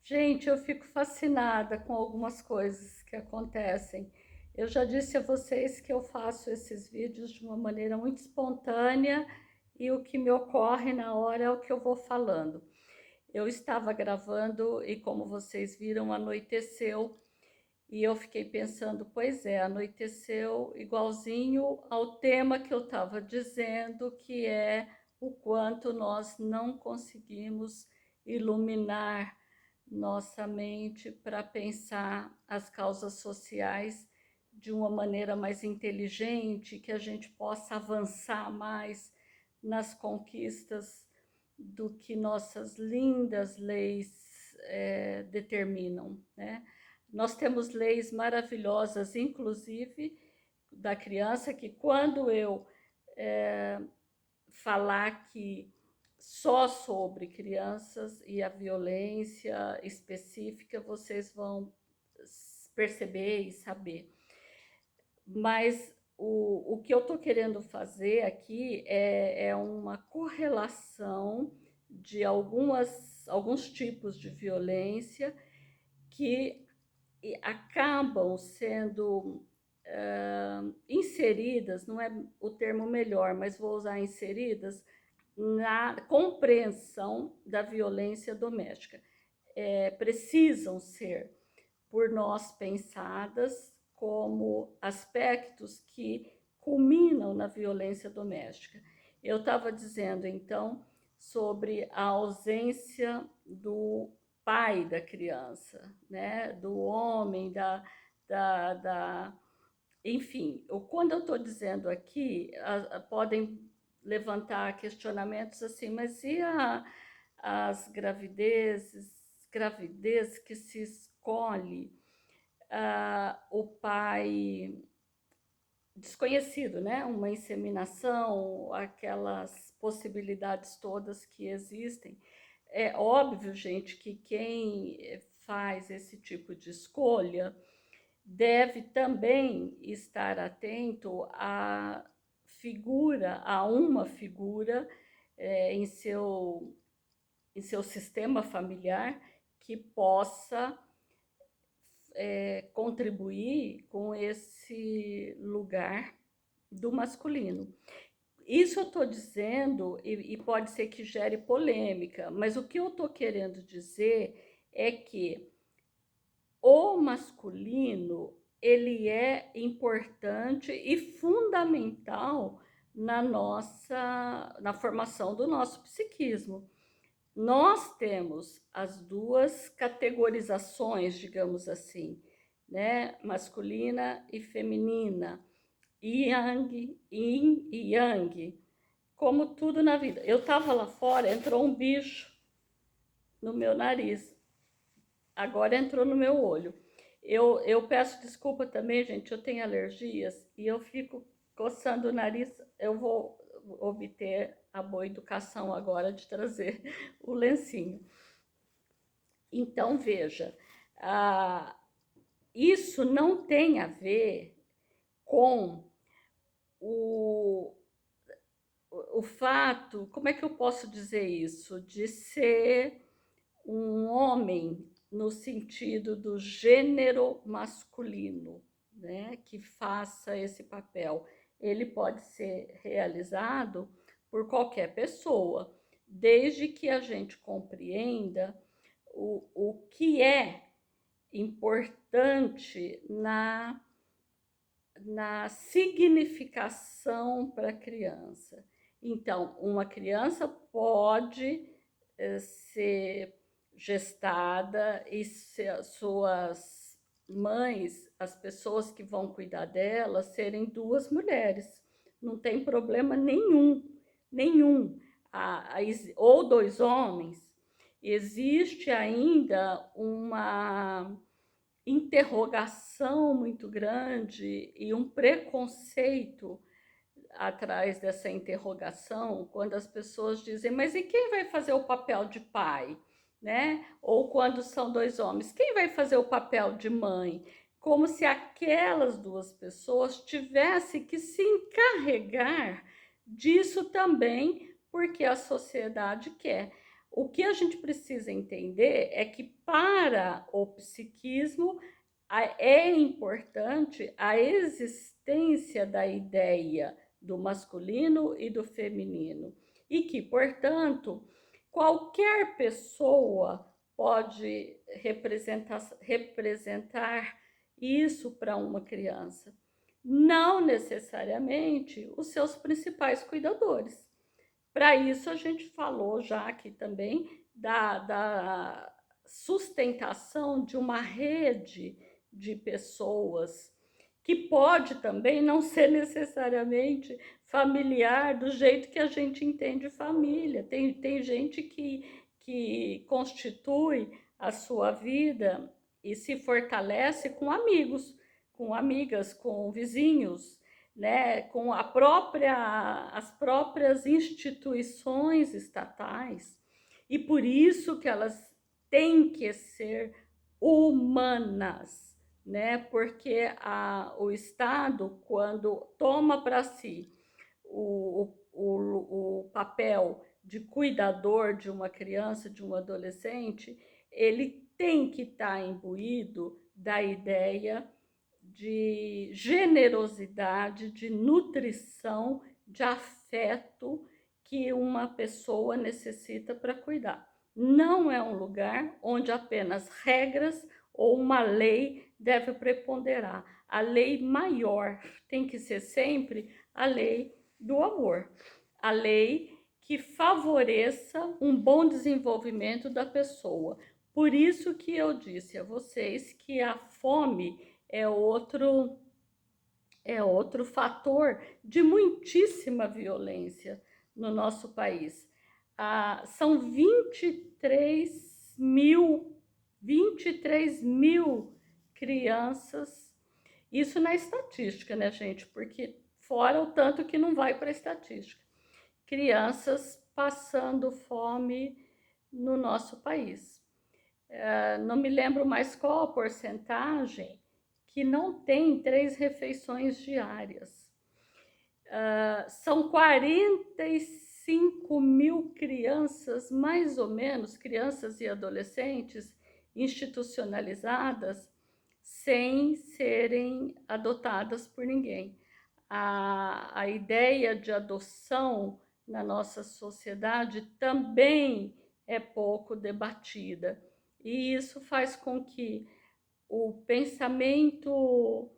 Gente, eu fico fascinada com algumas coisas que acontecem. Eu já disse a vocês que eu faço esses vídeos de uma maneira muito espontânea e o que me ocorre na hora é o que eu vou falando. Eu estava gravando e, como vocês viram, anoiteceu e eu fiquei pensando, pois é, anoiteceu igualzinho ao tema que eu estava dizendo, que é o quanto nós não conseguimos iluminar nossa mente para pensar as causas sociais de uma maneira mais inteligente, que a gente possa avançar mais nas conquistas do que nossas lindas leis determinam, né? Nós temos leis maravilhosas, inclusive da criança, que quando eu é, falar que só sobre crianças e a violência específica, vocês vão perceber e saber. Mas o que eu estou querendo fazer aqui é uma correlação de alguns tipos de violência que acabam sendo inseridas, não é o termo melhor, mas vou usar inseridas, na compreensão da violência doméstica. Precisam ser por nós pensadas como aspectos que culminam na violência doméstica. Eu estava dizendo, então, sobre a ausência do pai da criança, né? Do homem, da enfim, quando eu estou dizendo aqui, podem levantar questionamentos assim, mas e as gravidez que se escolhe o pai desconhecido, né? Uma inseminação, aquelas possibilidades todas que existem. É óbvio, gente, que quem faz esse tipo de escolha deve também estar atento a uma figura em seu sistema familiar que possa contribuir com esse lugar do masculino. Isso eu estou dizendo, e pode ser que gere polêmica, mas o que eu estou querendo dizer é que o masculino ele é importante e fundamental na formação do nosso psiquismo. Nós temos as duas categorizações, digamos assim, né? Masculina e feminina, yang, yin e yang, como tudo na vida. Eu estava lá fora, entrou um bicho no meu nariz, agora entrou no meu olho. Eu peço desculpa também, gente, eu tenho alergias e eu fico coçando o nariz. Eu vou obter a boa educação agora de trazer o lencinho. Então, veja, isso não tem a ver com o, o fato, como é que eu posso dizer isso? De ser um homem no sentido do gênero masculino, né, que faça esse papel. Ele pode ser realizado por qualquer pessoa, desde que a gente compreenda o que é importante na significação para a criança. Então, uma criança pode ser gestada e suas mães, as pessoas que vão cuidar dela, serem duas mulheres. Não tem problema nenhum, nenhum. Ou dois homens. Existe ainda uma interrogação muito grande e um preconceito atrás dessa interrogação, quando as pessoas dizem, mas e quem vai fazer o papel de pai? Né? Ou quando são dois homens, quem vai fazer o papel de mãe? Como se aquelas duas pessoas tivessem que se encarregar disso também, porque a sociedade quer. O que a gente precisa entender é que para o psiquismo é importante a existência da ideia do masculino e do feminino e que, portanto, qualquer pessoa pode representar isso para uma criança, não necessariamente os seus principais cuidadores. Para isso, a gente falou já aqui também da sustentação de uma rede de pessoas, que pode também não ser necessariamente familiar do jeito que a gente entende família. Tem gente que constitui a sua vida e se fortalece com amigos, com amigas, com vizinhos, né, com as próprias instituições estatais, e por isso que elas têm que ser humanas, né, porque o Estado, quando toma para si o papel de cuidador de uma criança, de um adolescente, ele tem que estar imbuído da ideia de generosidade, de nutrição, de afeto que uma pessoa necessita para cuidar. Não é um lugar onde apenas regras ou uma lei deve preponderar. A lei maior tem que ser sempre a lei do amor, a lei que favoreça um bom desenvolvimento da pessoa. Por isso que eu disse a vocês que a fome é outro fator de muitíssima violência no nosso país. São 23 mil crianças, isso na estatística, né, gente? Porque fora o tanto que não vai para a estatística. Crianças passando fome no nosso país. Não me lembro mais qual a porcentagem que não tem 3 refeições diárias. São 45 mil crianças, mais ou menos, crianças e adolescentes institucionalizadas sem serem adotadas por ninguém. A ideia de adoção na nossa sociedade também é pouco debatida. E isso faz com que o pensamento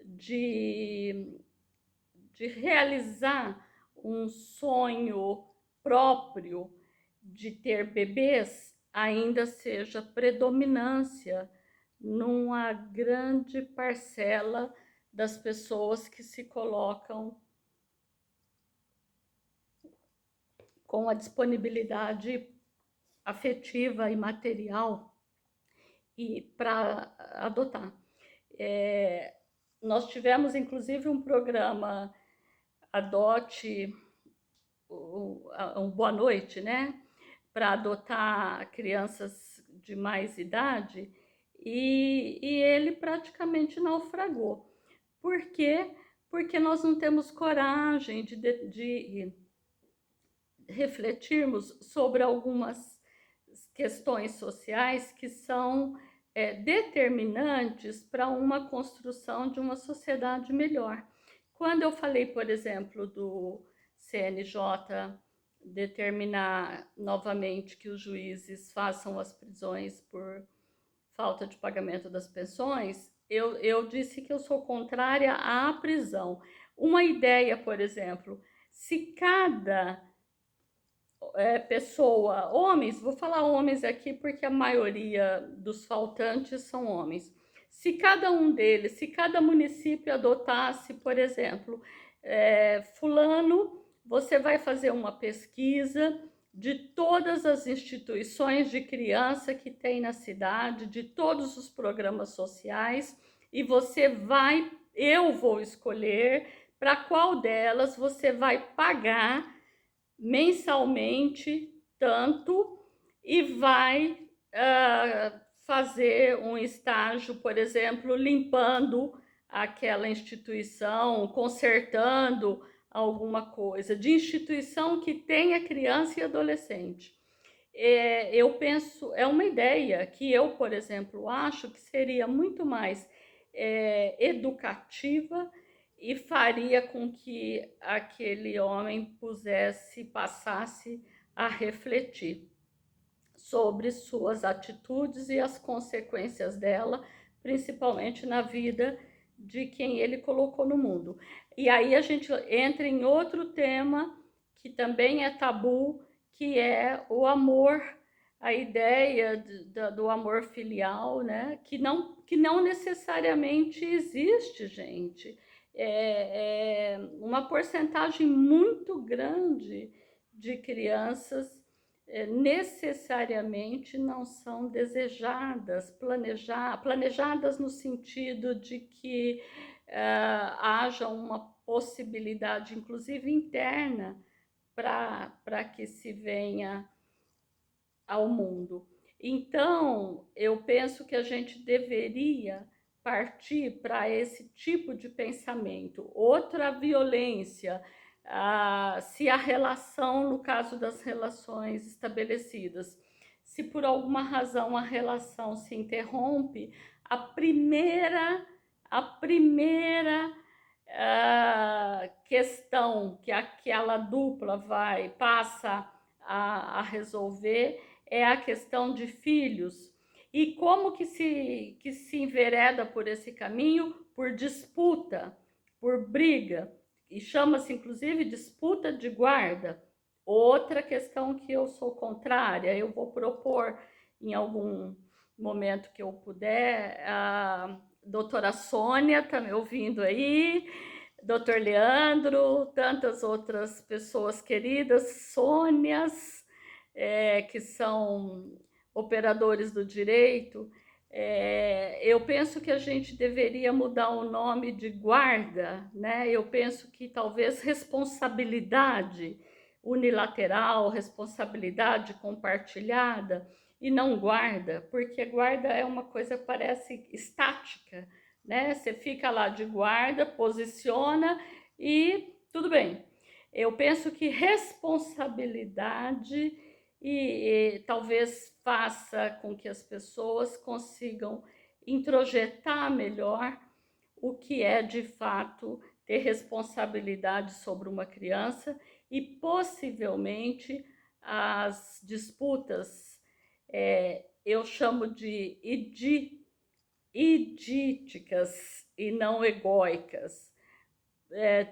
de realizar um sonho próprio de ter bebês ainda seja predominância numa grande parcela das pessoas que se colocam com a disponibilidade afetiva e material e para adotar. Nós tivemos inclusive um programa Adote, um Boa Noite, né, para adotar crianças de mais idade, e ele praticamente naufragou. Por quê? Porque nós não temos coragem de refletirmos sobre algumas questões sociais que são determinantes para uma construção de uma sociedade melhor. Quando eu falei, por exemplo, do CNJ determinar novamente que os juízes façam as prisões por falta de pagamento das pensões, eu disse que eu sou contrária à prisão. Uma ideia, por exemplo, se cada pessoa, homens, vou falar homens aqui porque a maioria dos faltantes são homens. Se cada um deles, se cada município adotasse, por exemplo, fulano, você vai fazer uma pesquisa de todas as instituições de criança que tem na cidade, de todos os programas sociais, e eu vou escolher para qual delas você vai pagar mensalmente tanto e vai fazer um estágio, por exemplo, limpando aquela instituição, consertando alguma coisa, de instituição que tenha criança e adolescente. eu penso, é uma ideia que eu, por exemplo, acho que seria muito mais educativa e faria com que aquele homem passasse a refletir sobre suas atitudes e as consequências dela, principalmente na vida de quem ele colocou no mundo. E aí a gente entra em outro tema que também é tabu, que é o amor, a ideia do amor filial, né? Que não necessariamente existe, gente. É uma porcentagem muito grande de crianças necessariamente não são desejadas, planejadas no sentido de que haja uma possibilidade, inclusive interna, para que se venha ao mundo. Então, eu penso que a gente deveria partir para esse tipo de pensamento. Outra violência, se a relação, no caso das relações estabelecidas, se por alguma razão a relação se interrompe, a primeira questão que aquela dupla passa a resolver é a questão de filhos. E como que se envereda por esse caminho? Por disputa, por briga, e chama-se inclusive disputa de guarda. Outra questão que eu sou contrária, eu vou propor em algum momento que eu puder, a doutora Sônia está me ouvindo aí, doutor Leandro, tantas outras pessoas queridas, Sônias, que são operadores do direito, eu penso que a gente deveria mudar o nome de guarda, né? Eu penso que talvez responsabilidade unilateral, responsabilidade compartilhada, e não guarda, porque guarda é uma coisa que parece estática, né? Você fica lá de guarda, posiciona e tudo bem. Eu penso que responsabilidade e talvez faça com que as pessoas consigam introjetar melhor o que é de fato ter responsabilidade sobre uma criança e possivelmente as disputas, eu chamo de idíticas e não egóicas,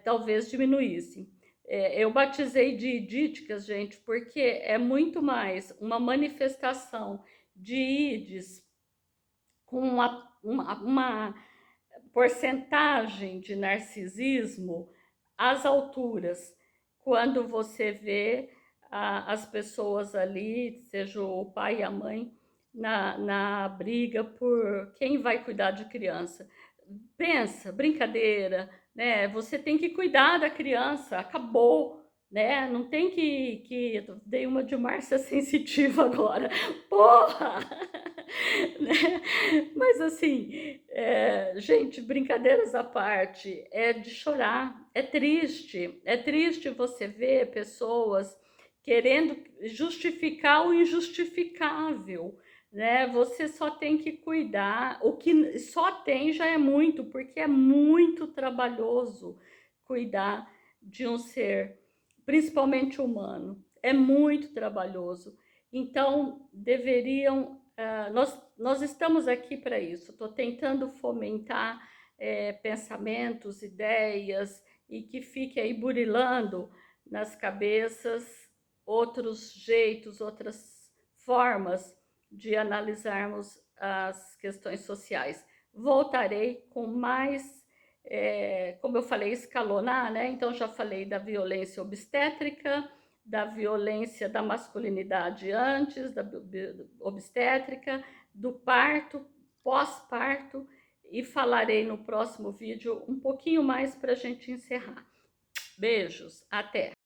talvez diminuíssem. Eu batizei de idíticas, gente, porque é muito mais uma manifestação de ides com uma porcentagem de narcisismo às alturas. Quando você vê as pessoas ali, seja o pai e a mãe, na briga por quem vai cuidar de criança. Pensa, brincadeira, né? Você tem que cuidar da criança, acabou, né? Não tem que dei uma de Márcia sensitiva agora, porra! Né? Mas assim, gente, brincadeiras à parte, é de chorar, é triste você ver pessoas querendo justificar o injustificável, né? Você só tem que cuidar, o que só tem já é muito, porque é muito trabalhoso cuidar de um ser, principalmente humano, é muito trabalhoso. Então, deveriam, nós estamos aqui para isso, estou tentando fomentar pensamentos, ideias, e que fique aí burilando nas cabeças outros jeitos, outras formas de analisarmos as questões sociais. Voltarei com mais, como eu falei, escalonar, né? Então já falei da violência obstétrica, da violência da masculinidade antes, da obstétrica, do parto, pós-parto, e falarei no próximo vídeo um pouquinho mais para a gente encerrar. Beijos, até!